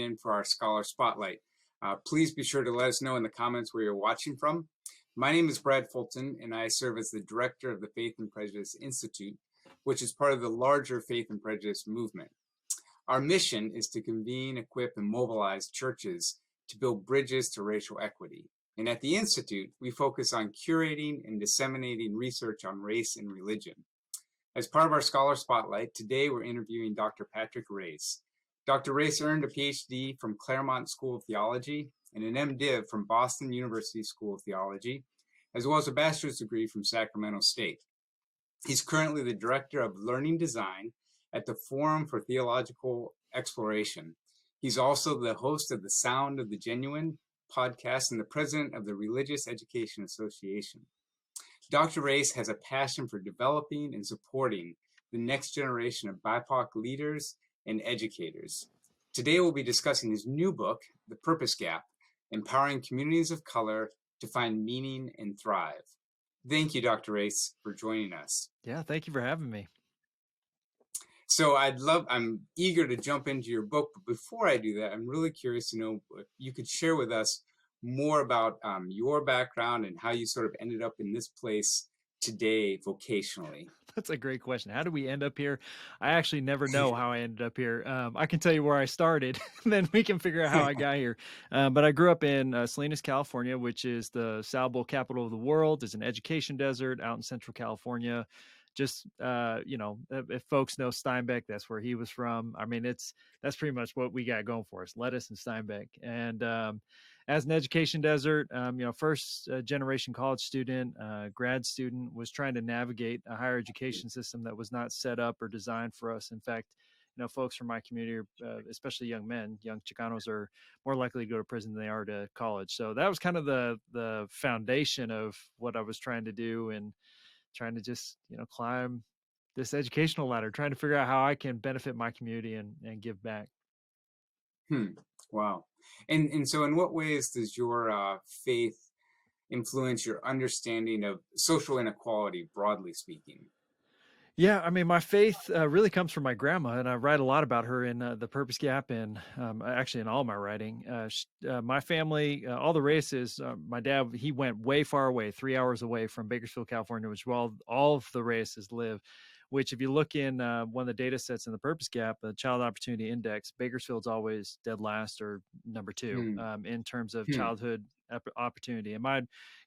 in for our Scholar Spotlight. Please be sure to let us know in the comments where you're watching from. My name is Brad Fulton, and I serve as the director of the Faith and Prejudice Institute, which is part of the larger Faith and Prejudice movement. Our mission is to convene, equip, and mobilize churches to build bridges to racial equity. And at the Institute, we focus on curating and disseminating research on race and religion. As part of our Scholar Spotlight, today we're interviewing Dr. Patrick Reyes. Dr. Reyes earned a PhD from Claremont School of Theology and an MDiv from Boston University School of Theology, as well as a bachelor's degree from Sacramento State. He's currently the director of learning design at the Forum for Theological Exploration. He's also the host of the Sound of the Genuine podcast and the president of the Religious Education Association. Dr. Reyes has a passion for developing and supporting the next generation of BIPOC leaders and educators. Today we'll be discussing his new book, The Purpose Gap, Empowering Communities of Color to Find Meaning and Thrive. Thank you, Dr. Reyes, for joining us. Yeah, thank you for having me. So I'm eager to jump into your book, but before I do that, I'm really curious to know if you could share with us more about your background and how you sort of ended up in this place today vocationally. That's a great question. How did we end up here? I actually never know how I ended up here. I can tell you where I started, then we can figure out how I got here. But I grew up in Salinas, California, which is the Salad Bowl capital of the world. It's an education desert out in Central California. Just, if folks know Steinbeck, that's where he was from. I mean, that's pretty much what we got going for us, lettuce and Steinbeck. And as an education desert, first generation college student, grad student, was trying to navigate a higher education system that was not set up or designed for us. In fact, folks from my community, especially young men, young Chicanos, are more likely to go to prison than they are to college. So that was kind of the foundation of what I was trying to do, and trying to just, climb this educational ladder, trying to figure out how I can benefit my community and give back. Wow. And so in what ways does your faith influence your understanding of social inequality, broadly speaking? Yeah, I mean, my faith really comes from my grandma, and I write a lot about her in The Purpose Gap, and actually in all my writing. My family, all the races, my dad, he went way far away, 3 hours away from Bakersfield, California, which where all of the races live, which if you look in one of the data sets in The Purpose Gap, the Child Opportunity Index, Bakersfield's always dead last or number two in terms of childhood opportunity. And my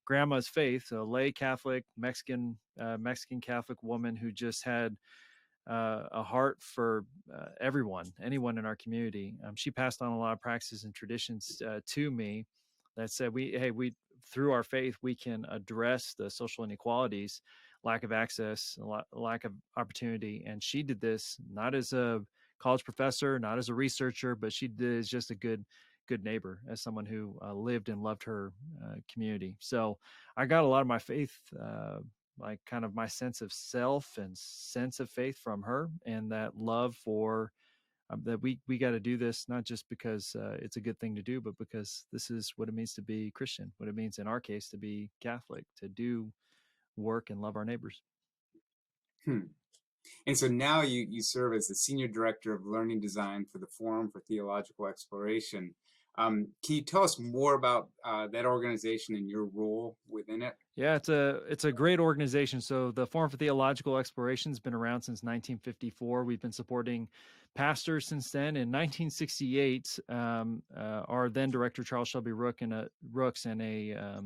grandma's faith, a lay Catholic, Mexican Catholic woman who just had a heart for anyone in our community. She passed on a lot of practices and traditions to me that said, we through our faith, we can address the social inequalities, lack of access, lack of opportunity. And she did this not as a college professor, not as a researcher, but she did as just a good neighbor, as someone who lived and loved her community. So I got a lot of my faith, like kind of my sense of self and sense of faith from her, and that love for that we got to do this, not just because it's a good thing to do, but because this is what it means to be Christian, what it means in our case to be Catholic, to do work and love our neighbors. And so now you serve as the Senior Director of Learning Design for the Forum for Theological Exploration. Can you tell us more about that organization and your role within it? Yeah, it's a great organization. So the Forum for Theological Exploration has been around since 1954. We've been supporting pastors since then. In 1968, our then director Charles Shelby Rooks and a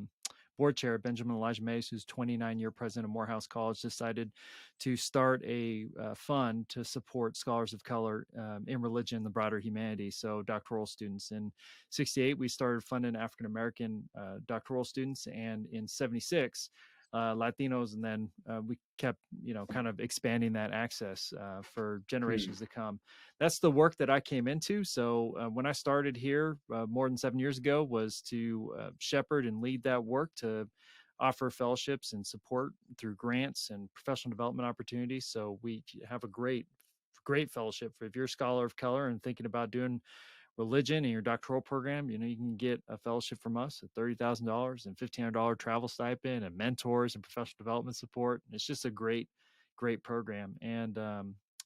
board chair Benjamin Elijah Mays, who's 29-year president of Morehouse College, decided to start a fund to support scholars of color in religion and the broader humanities, so doctoral students. In 68, we started funding African-American doctoral students, and in 76, Latinos, and then we kept, kind of expanding that access for generations to come. That's the work that I came into. So when I started here more than 7 years ago, was to shepherd and lead that work, to offer fellowships and support through grants and professional development opportunities. So we have a great fellowship for if you're a scholar of color and thinking about doing religion in your doctoral program. You can get a fellowship from us at $30,000 and $1,500 travel stipend and mentors and professional development support. It's just a great program. And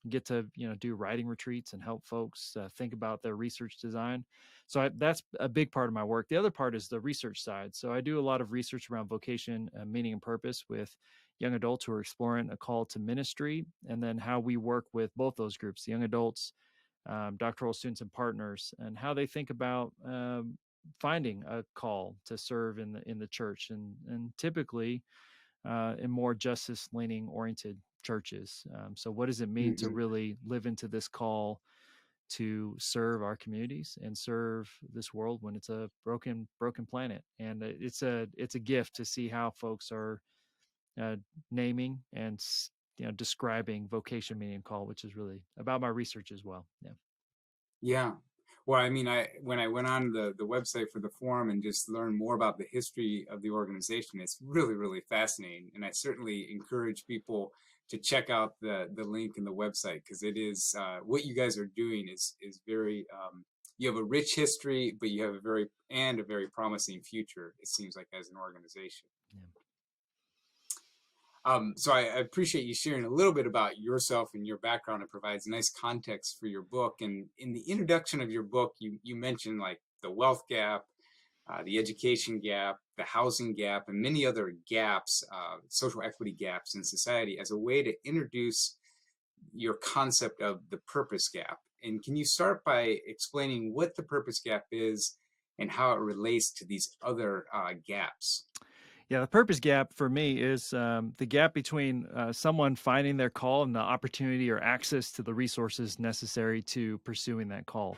get to do writing retreats and help folks think about their research design. So that's a big part of my work. The other part is the research side. So I do a lot of research around vocation, meaning, and purpose with young adults who are exploring a call to ministry, and then how we work with both those groups, the young adults, doctoral students, and partners, and how they think about finding a call to serve in the church, and typically in more justice leaning oriented churches. So what does it mean to Hmm. really live into this call to serve our communities and serve this world when it's a broken planet? And it's a gift to see how folks are uh, naming and describing vocation, meaning, and call, which is really about my research as well. Yeah. Yeah. Well, I mean, when I went on the website for the forum and just learned more about the history of the organization, it's really, really fascinating. And I certainly encourage people to check out the link in the website, because it is what you guys are doing is very you have a rich history, but you have a very promising future, it seems like, as an organization. Yeah. So I appreciate you sharing a little bit about yourself and your background. It provides nice context for your book. And in the introduction of your book, you mentioned like the wealth gap, the education gap, the housing gap, and many other gaps, social equity gaps in society, as a way to introduce your concept of the purpose gap. And can you start by explaining what the purpose gap is and how it relates to these other gaps? Yeah, the purpose gap for me is the gap between someone finding their call and the opportunity or access to the resources necessary to pursuing that call.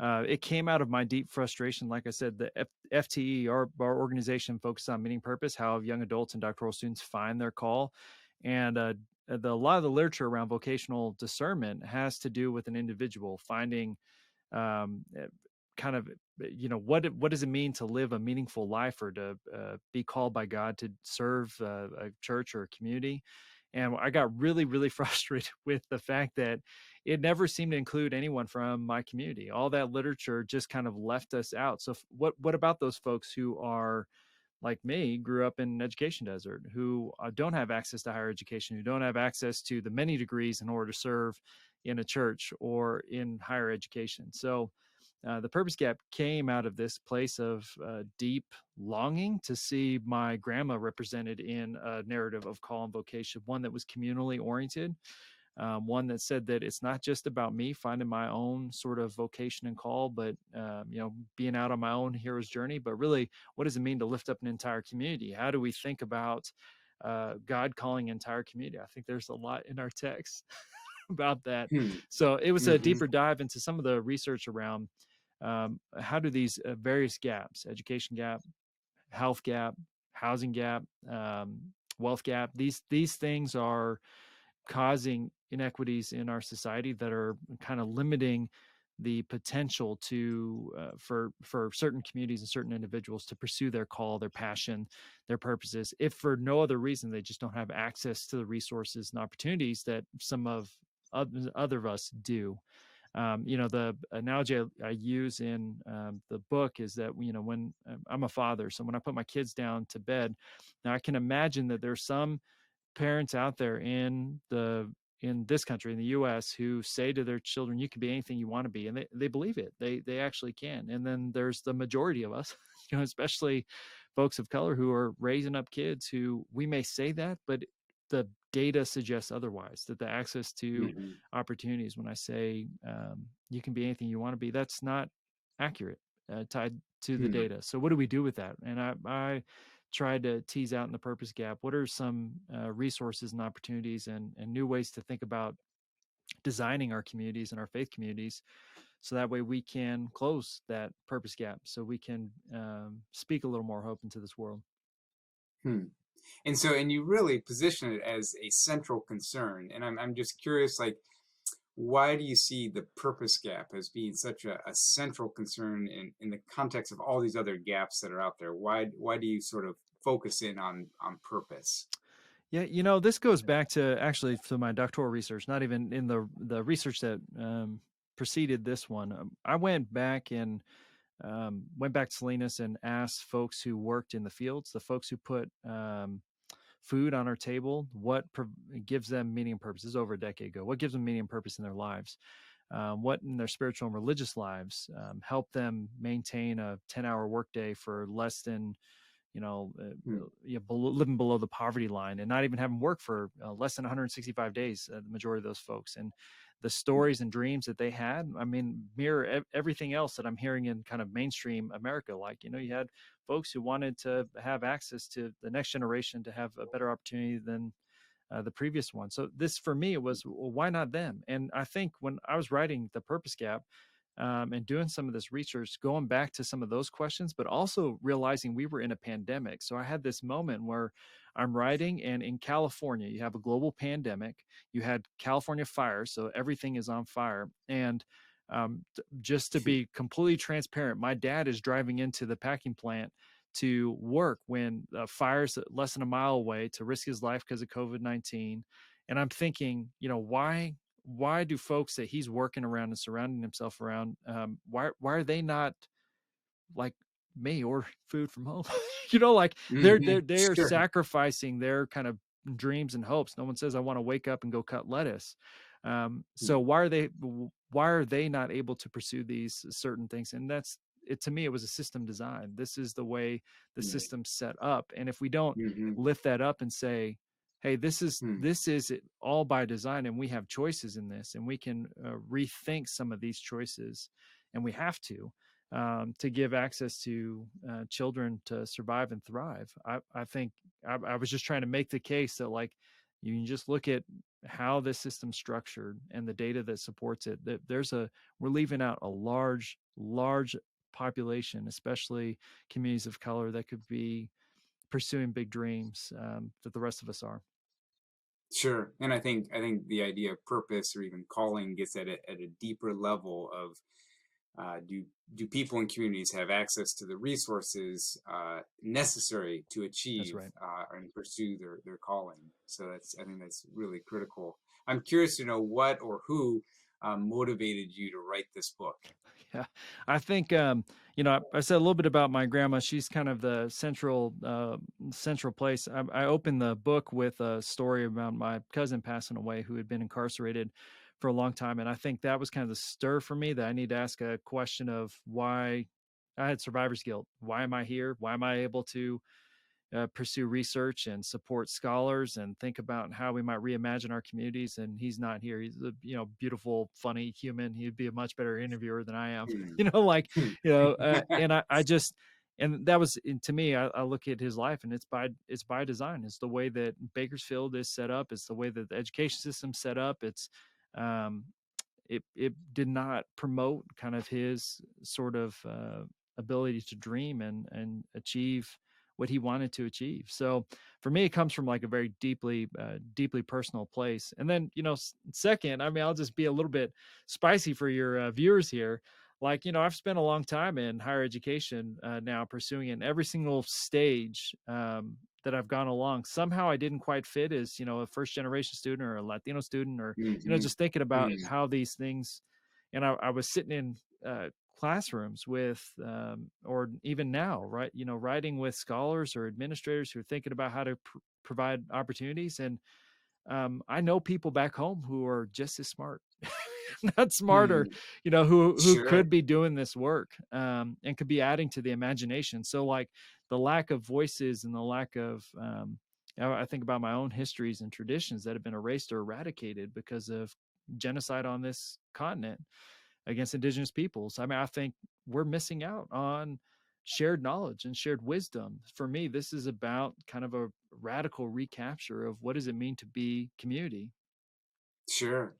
It came out of my deep frustration. Like I said, the FTE, our organization, focused on meaning, purpose, how young adults and doctoral students find their call. And a lot of the literature around vocational discernment has to do with an individual finding um, eh, kind of what does it mean to live a meaningful life, or to be called by God to serve a church or a community. And I got really, really frustrated with the fact that it never seemed to include anyone from my community. All that literature just kind of left us out. So what about those folks who are like me, grew up in an education desert, who don't have access to higher education, who don't have access to the many degrees in order to serve in a church or in higher education? So the purpose gap came out of this place of deep longing to see my grandma represented in a narrative of call and vocation, one that was communally oriented, one that said that it's not just about me finding my own sort of vocation and call, but being out on my own hero's journey, but really, what does it mean to lift up an entire community? How do we think about God calling an entire community? I think there's a lot in our text about that. Hmm. So it was a Hmm. deeper dive into some of the research around how do these various gaps, education gap, health gap, housing gap, wealth gap, these things are causing inequities in our society that are kind of limiting the potential to for certain communities and certain individuals to pursue their call, their passion, their purposes, if for no other reason they just don't have access to the resources and opportunities that some of other of us do. The analogy I use in the book is that when I'm a father, so when I put my kids down to bed, now I can imagine that there's some parents out there in this country, in the US, who say to their children, you can be anything you want to be, and they believe it. They actually can. And then there's the majority of us, especially folks of color, who are raising up kids who, we may say that, but the data suggests otherwise, that the access to Hmm. opportunities, when I say you can be anything you want to be, that's not accurate, tied to the Hmm. data. So what do we do with that? And I tried to tease out in the purpose gap, what are some resources and opportunities and new ways to think about designing our communities and our faith communities, so that way we can close that purpose gap, so we can speak a little more hope into this world. Hmm. And you really position it as a central concern. And I'm just curious, like, why do you see the purpose gap as being such a central concern in the context of all these other gaps that are out there? Why do you sort of focus in on purpose? Yeah, this goes back to actually to my doctoral research, not even in the research that preceded this one. I went back to Salinas and asked folks who worked in the fields, the folks who put food on our table, gives them meaning and purpose. This is over a decade ago. What gives them meaning and purpose in their lives? What in their spiritual and religious lives help them maintain a 10-hour workday for less than, mm, living below the poverty line and not even having work for less than 165 days, the majority of those folks. And the mm, stories and dreams that they had, I mean, mirror everything else that I'm hearing in kind of mainstream America. Like, you had folks who wanted to have access to the next generation to have a better opportunity than the previous one. So this for me, it was, well, why not them? And I think when I was writing The Purpose Gap, and doing some of this research, going back to some of those questions, but also realizing we were in a pandemic. So I had this moment where I'm writing, and in California, you have a global pandemic. You had California fires, so everything is on fire. And just to be completely transparent, my dad is driving into the packing plant to work when fire's less than a mile away to risk his life because of COVID-19. And I'm thinking, why do folks that he's working around and surrounding himself around, why are they not like me or food from home? Like they are sure. sacrificing their kind of dreams and hopes. No one says I want to wake up and go cut lettuce. So Mm, why are they not able to pursue these certain things? And that's it. To me, it was a system design. This is the way the right. system's set up. And if we don't Mm-hmm. lift that up and say, hey, this is Mm, this is it all by design, and we have choices in this, and we can rethink some of these choices, and we have to give access to children to survive and thrive. I think I was just trying to make the case that, like, you can just look at how this system's structured and the data that supports it, that we're leaving out a large population, especially communities of color, that could be pursuing big dreams that the rest of us are. sure. And I think the idea of purpose or even calling gets at a deeper level of do people in communities have access to the resources necessary to That's achieve right. and pursue their calling? So I think that's really critical. I'm curious to know what or who motivated you to write this book. Yeah, I think I said a little bit about my grandma. She's kind of the central place. I opened the book with a story about my cousin passing away, who had been incarcerated for a long time, and I think that was kind of the stir for me, that I need to ask a question of why. I had survivor's guilt. Why am I here? Why am I able to pursue research and support scholars and think about how we might reimagine our communities? And he's not here. He's a beautiful, funny human. He'd be a much better interviewer than I am. Hmm. Like, Hmm. and I just, and that was, and to me, I look at his life, and it's by design. It's the way that Bakersfield is set up. It's the way that the education system's set up. Um, it did not promote kind of his sort of ability to dream and achieve what he wanted to achieve. So for me, it comes from like a very deeply personal place. And then, second, I mean, I'll just be a little bit spicy for your viewers here. Like, I've spent a long time in higher education now, pursuing it in every single stage that I've gone along. Somehow I didn't quite fit as, a first generation student or a Latino student, or, Mhm. just thinking about Mm. how these things, and I was sitting in classrooms with, or even now, right, writing with scholars or administrators who are thinking about how to provide opportunities. And I know people back home who are just as smart, not smarter, Hmm. who Sure. could be doing this work, and could be adding to the imagination. So, like, the lack of voices and the lack of, I think about my own histories and traditions that have been erased or eradicated because of genocide on this continent against indigenous peoples. I mean, I think we're missing out on shared knowledge and shared wisdom. For me, this is about kind of a radical recapture of what does it mean to be community. Sure.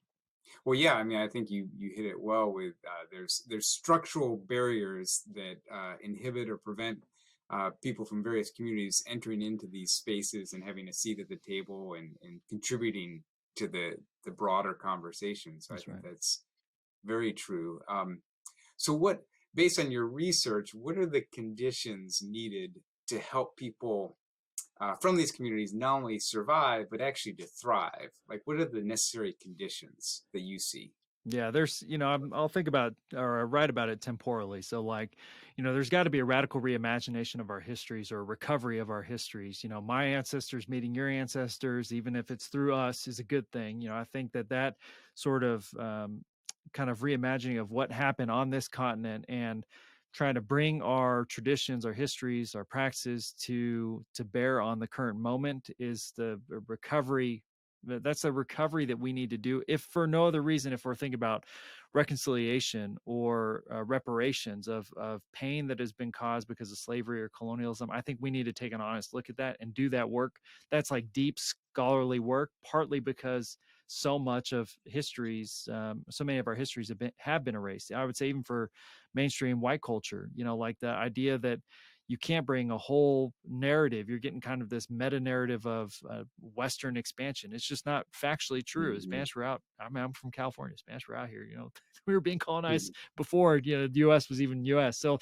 Well, yeah. I mean, I think you hit it well with there's structural barriers that inhibit or prevent people from various communities entering into these spaces and having a seat at the table and contributing to the broader conversation. So I That's think right. that's very true. So based on your research, what are the conditions needed to help people from these communities not only survive but actually to thrive? Like, what are the necessary conditions that you see? Yeah, there's, I'll think about or write about it temporally. So, like, there's got to be a radical reimagination of our histories or recovery of our histories. My ancestors meeting your ancestors, even if it's through us, is a good thing. I think that sort of kind of reimagining of what happened on this continent and trying to bring our traditions, our histories, our practices to bear on the current moment is the recovery. That's a recovery that we need to do, if for no other reason, if we're thinking about reconciliation or reparations of pain that has been caused because of slavery or colonialism. I think we need to take an honest look at that and do that work. That's like deep scholarly work, partly because so much of histories, so many of our histories have been erased. I would say even for mainstream white culture, like the idea that you can't bring a whole narrative. You're getting kind of this meta narrative of Western expansion. It's just not factually true. Hmm. Spanish were out. I mean, I'm from California. Spanish were out here. We were being colonized Hmm. before the U.S. was even U.S. So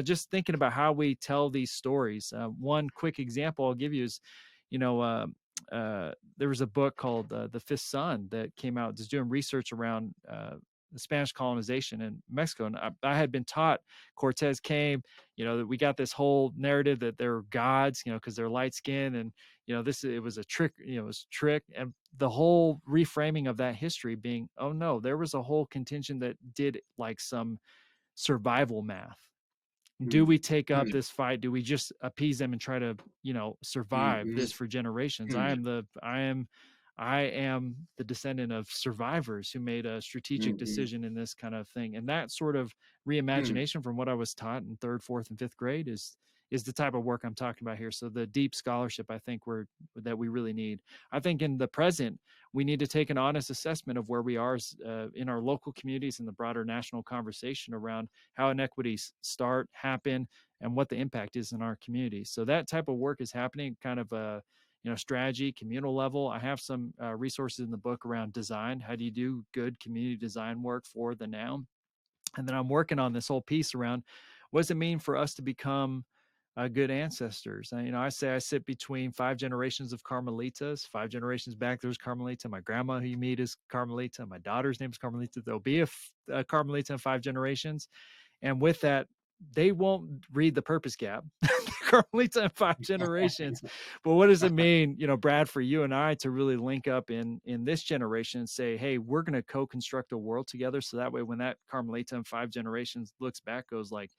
just thinking about how we tell these stories. One quick example I'll give you is, you know. There was a book called The Fifth Son that came out just doing research around the Spanish colonization in Mexico. And I had been taught Cortez came, that we got this whole narrative that they're gods, because they're light skinned and, it was a trick, it was a trick. And the whole reframing of that history being, oh no, there was a whole contingent that did like some survival math. Do we take up Hmm. this fight? Do we just appease them and try to, survive Hmm. this for generations? Hmm. I am the descendant of survivors who made a strategic Hmm. decision in this kind of thing. And that sort of Hmm. reimagination from what I was taught in third, fourth, and fifth grade is the type of work I'm talking about here. So the deep scholarship I think that we really need. I think in the present, we need to take an honest assessment of where we are in our local communities and the broader national conversation around how inequities start, happen, and what the impact is in our communities. So that type of work is happening kind of a strategy, communal level. I have some resources in the book around design. How do you do good community design work for the now? And then I'm working on this whole piece around what does it mean for us to become good ancestors. And, I say I sit between 5 generations of Carmelitas. 5 generations back, there's Carmelita. My grandma who you meet is Carmelita. My daughter's name is Carmelita. There'll be a Carmelita in 5 generations. And with that, they won't read the purpose gap. Carmelita in 5 generations. But what does it mean, Brad, for you and I to really link up in this generation and say, hey, we're going to co-construct a world together. So that way, when that Carmelita in 5 generations looks back, goes like,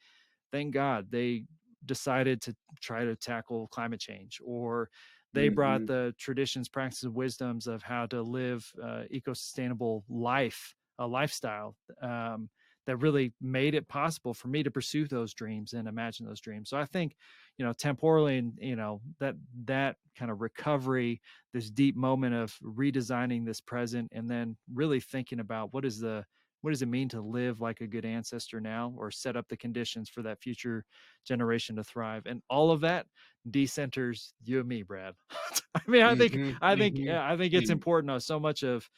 thank God they decided to try to tackle climate change, or they brought Hmm. the traditions, practices, wisdoms of how to live eco-sustainable life, a lifestyle that really made it possible for me to pursue those dreams and imagine those dreams. So I think, temporally, and that kind of recovery, this deep moment of redesigning this present, and then really thinking about what does it mean to live like a good ancestor now, or set up the conditions for that future generation to thrive. And all of that decenters you and me, Brad. I mean, I think, Hmm. I think, Hmm. I think it's important. So much of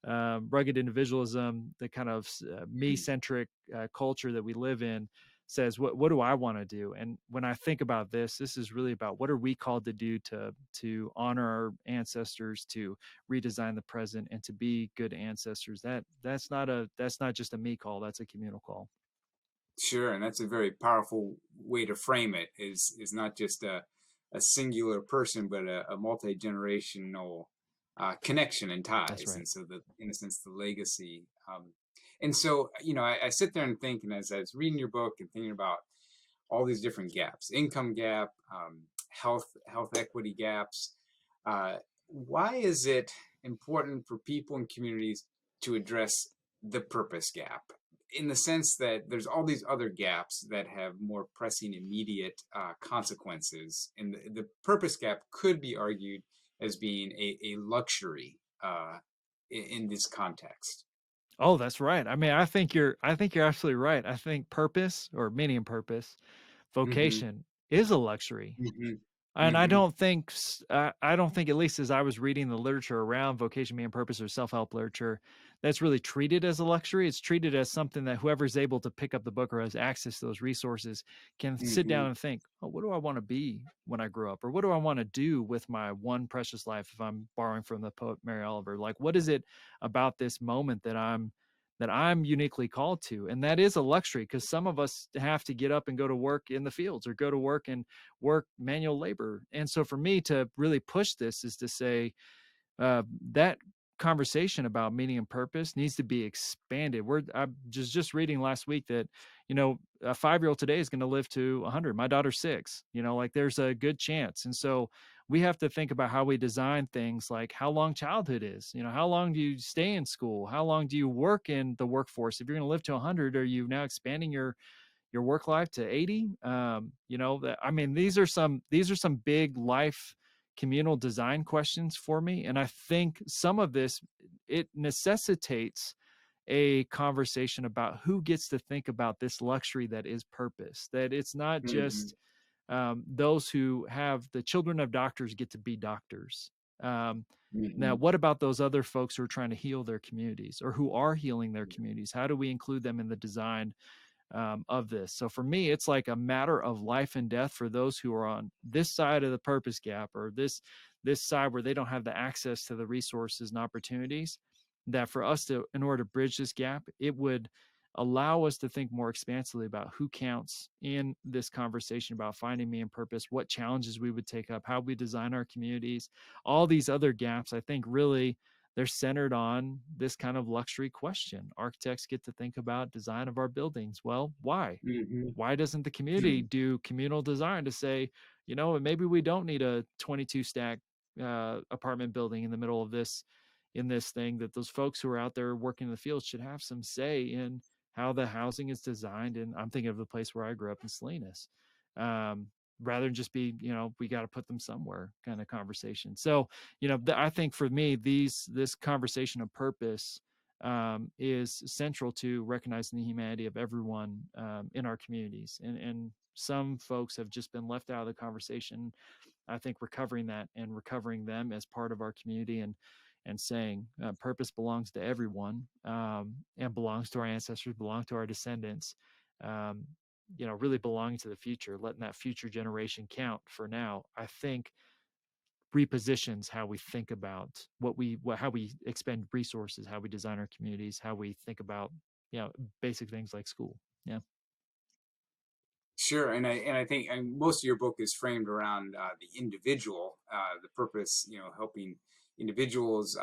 rugged individualism, the kind of me-centric culture that we live in, says, what do I want to do? And when I think about this is really about what are we called to do to honor our ancestors, to redesign the present, and to be good ancestors. That's not just a me call, that's a communal call. Sure, and that's a very powerful way to frame it. Is not just a singular person, but a multi generational connection and That's ties, right. and so the in a sense the legacy. And so I sit there and think, and as I was reading your book and thinking about all these different gaps, income gap, health equity gaps. Uh, why is it important for people and communities to address the purpose gap? In the sense that there's all these other gaps that have more pressing immediate consequences, and the purpose gap could be argued as being a luxury in this context. Oh, that's right. I mean, I think you're absolutely right. I think purpose, or meaning and purpose, Hmm. vocation, is a luxury. Hmm. And I Hmm. don't think I don't think, at least as I was reading the literature around vocation, meaning, purpose, or self-help literature, that's really treated as a luxury. It's treated as something that whoever's able to pick up the book or has access to those resources can sit Hmm. down and think, oh, what do I want to be when I grow up? Or what do I want to do with my one precious life, if I'm borrowing from the poet Mary Oliver? Like, what is it about this moment that I'm that I'm uniquely called to. And that is a luxury, because some of us have to get up and go to work in the fields, or go to work and work manual labor. And so for me to really push this is to say, that conversation about meaning and purpose needs to be expanded. I just reading last week that, a 5-year-old today is going to live to 100. My daughter's 6. Like, there's a good chance. And so we have to think about how we design things, like how long childhood is. How long do you stay in school? How long do you work in the workforce? If you're going to live to 100, are you now expanding your work life to 80? I mean, these are some big life communal design questions for me. And I think some of this, it necessitates a conversation about who gets to think about this luxury that is purpose, that it's not Mm-hmm. just those who have the children of doctors get to be doctors. Um, Now, Mm-hmm. what about those other folks who are trying to heal their communities, or who are healing their communities? How do we include them in the design of this? So for me, it's like a matter of life and death for those who are on this side of the purpose gap, or this side where they don't have the access to the resources and opportunities. That for us to, in order to bridge this gap, it would allow us to think more expansively about who counts in this conversation about finding meaning and purpose, what challenges we would take up, how we design our communities, all these other gaps. I think really they're centered on this kind of luxury question. Architects get to think about design of our buildings. Well, why? Mm-hmm. Why doesn't the community do communal design to say, maybe we don't need a 22 stack apartment building in the middle of this thing, that those folks who are out there working in the field should have some say in how the housing is designed. And I'm thinking of the place where I grew up in Salinas, um, rather than just be, we got to put them somewhere kind of conversation. So, I think for me, this conversation of purpose is central to recognizing the humanity of everyone in our communities. And some folks have just been left out of the conversation. I think recovering that and recovering them as part of our community, and saying purpose belongs to everyone, and belongs to our ancestors, belongs to our descendants, um, really belonging to the future, letting that future generation count for now, I think repositions how we think about how we expend resources, how we design our communities, how we think about, basic things like school. Yeah. Sure, and I think most of your book is framed around the individual, the purpose. Helping individuals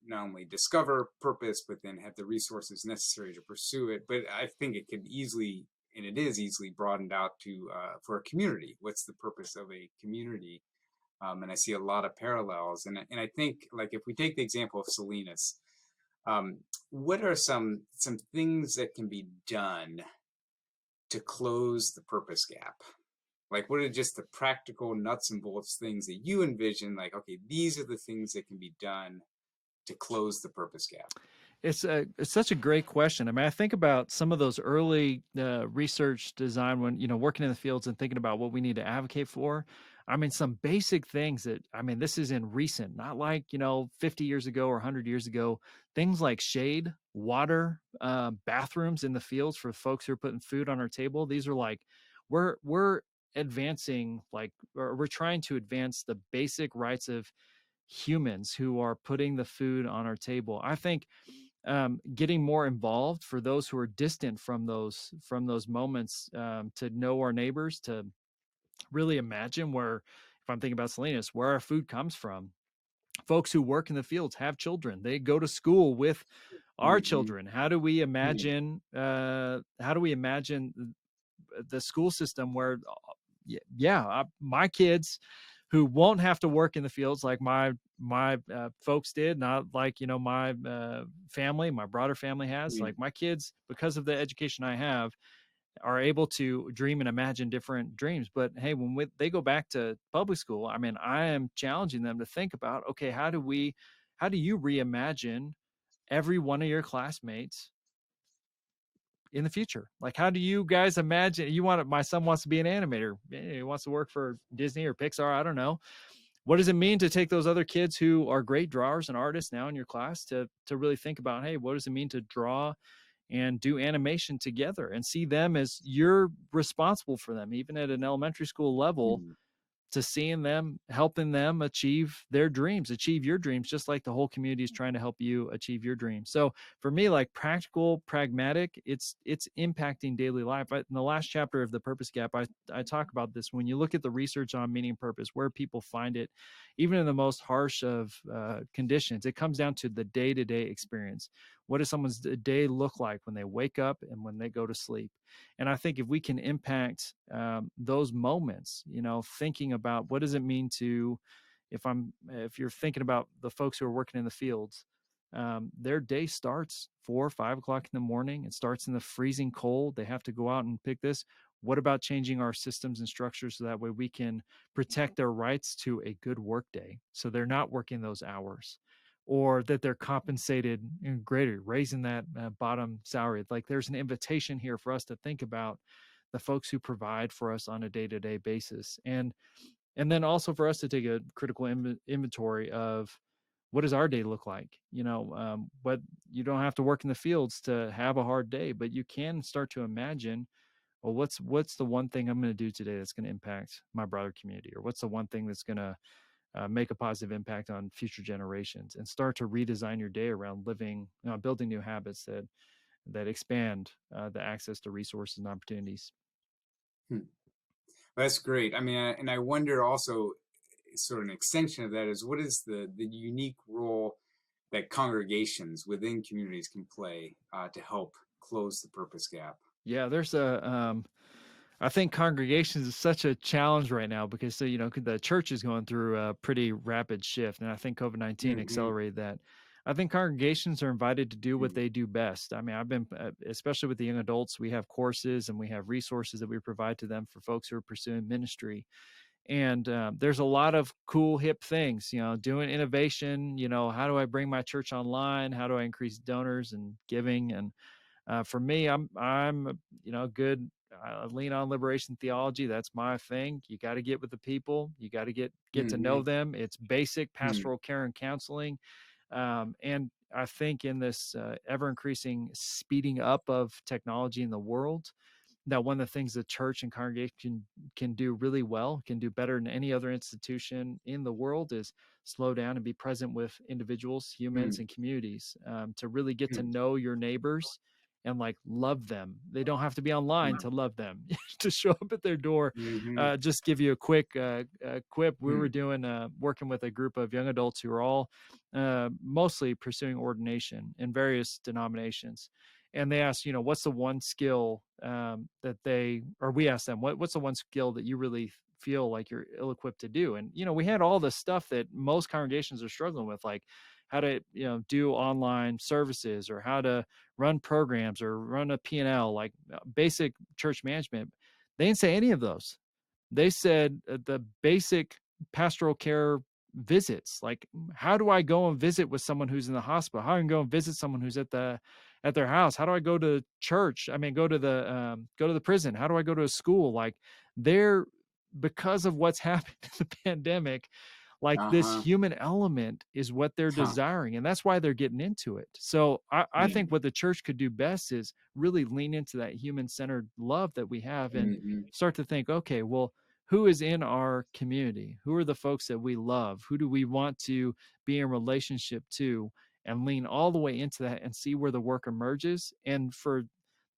not only discover purpose, but then have the resources necessary to pursue it. But I think it could easily, and it is easily broadened out to for a community. What's the purpose of a community? And I see a lot of parallels. And I think, like, if we take the example of Salinas, um, what are some things that can be done to close the purpose gap? Like, what are just the practical nuts and bolts things that you envision? Like, okay, these are the things that can be done to close the purpose gap. It's such a great question. I mean, I think about some of those early research design when, working in the fields and thinking about what we need to advocate for. I mean, some basic things that, I mean, this is in recent, not like, 50 years ago or 100 years ago, things like shade, water, bathrooms in the fields for folks who are putting food on our table. These are like, we're advancing, like, or we're trying to advance the basic rights of humans who are putting the food on our table. I think getting more involved for those who are distant from those moments, to know our neighbors, to really imagine where, if I'm thinking about Salinas, where our food comes from. Folks who work in the fields have children. They go to school with our Mm-hmm. children. How do we imagine? The school system where, my kids who won't have to work in the fields like my folks did, not like, my family, my broader family has. Like, my kids, because of the education I have, are able to dream and imagine different dreams. But hey, when they go back to public school, I mean, I am challenging them to think about, okay, how do you reimagine every one of your classmates in the future? Like, how do you guys imagine? My son wants to be an animator. He wants to work for Disney or Pixar. I don't know. What does it mean to take those other kids who are great drawers and artists now in your class to really think about, hey, what does it mean to draw and do animation together, and see them as you're responsible for them, even at an elementary school level? to seeing them, helping them achieve their dreams, achieve your dreams, just like the whole community is trying to help you achieve your dreams. So for me, like practical, pragmatic, it's impacting daily life. In the last chapter of The Purpose Gap, I talk about this. When you look at the research on meaning and purpose, where people find it, even in the most harsh of conditions, it comes down to the day-to-day experience. What does someone's day look like when they wake up and when they go to sleep? And I think if we can impact those moments, thinking about what does it mean to, if you're thinking about the folks who are working in the fields, their day starts 4 or 5 o'clock in the morning. It starts in the freezing cold. They have to go out and pick this. What about changing our systems and structures so that way we can protect their rights to a good work day, so they're not working those hours, or that they're compensated greater, raising that bottom salary? Like, there's an invitation here for us to think about the folks who provide for us on a day-to-day basis, and then also for us to take a critical inventory of what does our day look like. But you don't have to work in the fields to have a hard day, but you can start to imagine, well, what's the one thing I'm going to do today that's going to impact my broader community, or what's the one thing that's going to make a positive impact on future generations, and start to redesign your day around living, building new habits that expand the access to resources and opportunities. Hmm. That's great. I mean, and I wonder also, sort of an extension of that is, what is the unique role that congregations within communities can play to help close the purpose gap? Yeah, I think congregations is such a challenge right now because, so, the church is going through a pretty rapid shift, and I think COVID-19 Hmm. accelerated that. I think congregations are invited to do what they do best. I mean, I've been, especially with the young adults, we have courses and we have resources that we provide to them for folks who are pursuing ministry. And there's a lot of cool, hip things, doing innovation. How do I bring my church online? How do I increase donors and giving? And for me, I'm good. Lean on liberation theology. That's my thing. You got to get with the people. You got to get to know Hmm. them. It's basic Hmm. pastoral care and counseling. And I think in this ever increasing speeding up of technology in the world, that one of the things the church and congregation can do really well, can do better than any other institution in the world, is slow down and be present with individuals, humans, Hmm. and communities, to really get to Hmm. know your neighbors and like love them. They don't have to be online to love them, to show up at their door. Hmm. Just give you a quick quip. We were Hmm. doing working with a group of young adults who are all mostly pursuing ordination in various denominations, and they asked, what's the one skill that we asked them, what's the one skill that you really feel like you're ill-equipped to do? And, we had all the stuff that most congregations are struggling with, like how to, do online services, or how to run programs, or run a P&L, like basic church management. They didn't say any of those. They said the basic pastoral care visits, like how do I go and visit with someone who's in the hospital? How do I go and visit someone who's at their house? How do I go to church? I mean, go to the prison. How do I go to a school? Like, they're, because of what's happened in the pandemic, like this Uh-huh. human element is what they're Huh. desiring, and that's why they're getting into it. So I think Hmm. what the church could do best is really lean into that human-centered love that we have, and Hmm. start to think, okay, well, who is in our community? Who are the folks that we love? Who do we want to be in relationship to? And lean all the way into that and see where the work emerges. And for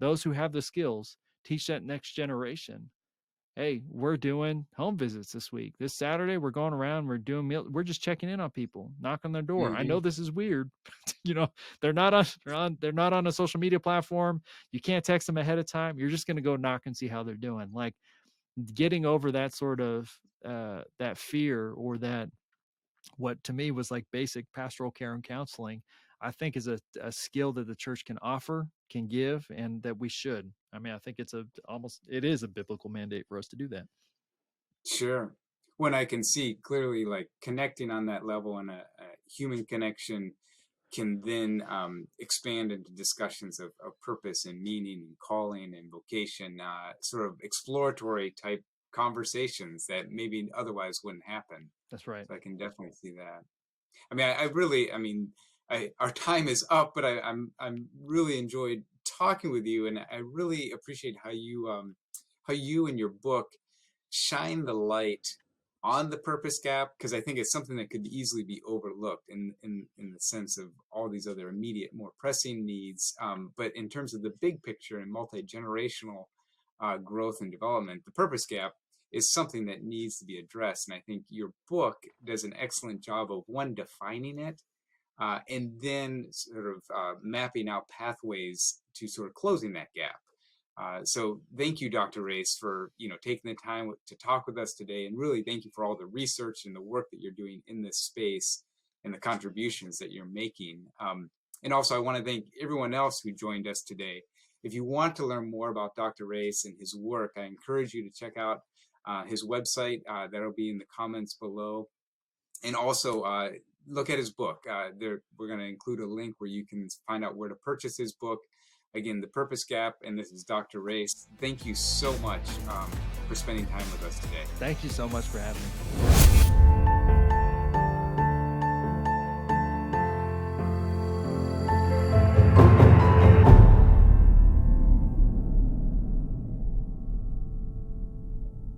those who have the skills, teach that next generation. Hey, we're doing home visits this week. This Saturday, we're going around, we're doing we're just checking in on people, knock on their door. I know Hmm. this is weird. you know, they're not on a social media platform. You can't text them ahead of time. You're just going to go knock and see how they're doing. Like, getting over that sort of that fear, or that, what to me was like basic pastoral care and counseling, I think is a skill that the church can offer, can give, and that we should. I mean, I think it is a biblical mandate for us to do that. Sure. When I can see clearly, like connecting on that level, and a human connection can then expand into discussions of purpose and meaning and calling and vocation, sort of exploratory type conversations that maybe otherwise wouldn't happen. That's right. So I can definitely see that. I mean, I really, I mean, our time is up, but I'm really enjoyed talking with you, and I really appreciate how you and your book shine the light on the purpose gap, because I think it's something that could easily be overlooked in the sense of all these other immediate, more pressing needs. But in terms of the big picture and multi-generational growth and development, the purpose gap is something that needs to be addressed. And I think your book does an excellent job of, one, defining it, and then sort of mapping out pathways to sort of closing that gap. So thank you, Dr. Reyes, for taking the time to talk with us today, and really thank you for all the research and the work that you're doing in this space and the contributions that you're making. And also, I want to thank everyone else who joined us today. If you want to learn more about Dr. Reyes and his work, I encourage you to check out his website. That'll be in the comments below. And also look at his book. We're going to include a link where you can find out where to purchase his book. Again, The Purpose Gap, and this is Dr. Reyes. Thank you so much for spending time with us today. Thank you so much for having me.